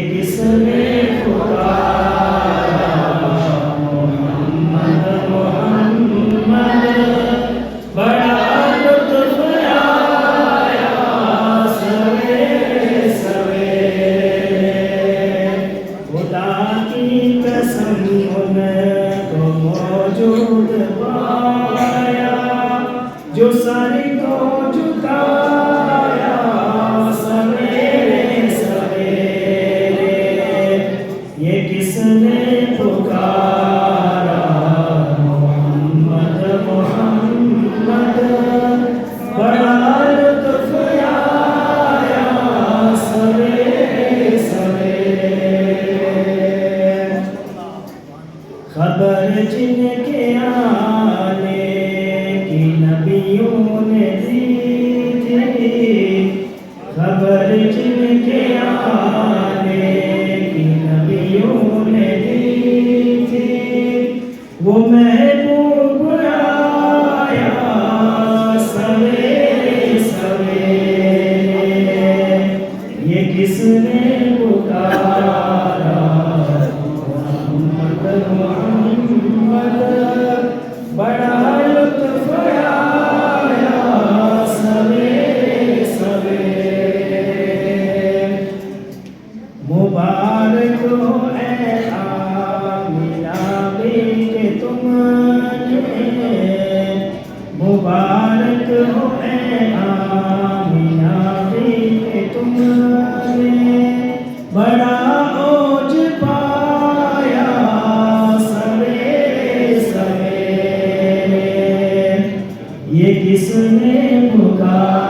किसने पुकारा मोहम्मद मोहम्मद, बड़ा लुत्फ आया सवेरे सवेरे। खुदा की कसम उनको मौजूद पाया, जो सर को झुकाया सवेरे सवेरे। ये किसने पुकारा मोहम्मद मोहम्मद, बड़ा लुत्फ आया सवेरे सवेरे। खबर जिनके आने की नबियों ने दी थी, खबर जिनके आने की नबियों ने दी थी, वो महबूब आया सवेरे सवेरे। ये किसने पुकारा मोहम्मद मोहम्मद, बड़ा लुत्फ आया सवेरे सवेरे। मुबारक हो ऐ आमिना के तुमने, मुबारक हो ऐ आमिना के तुमने, बड़ा ओज पाया सवेरे सवेरे। ये किसने पुकारा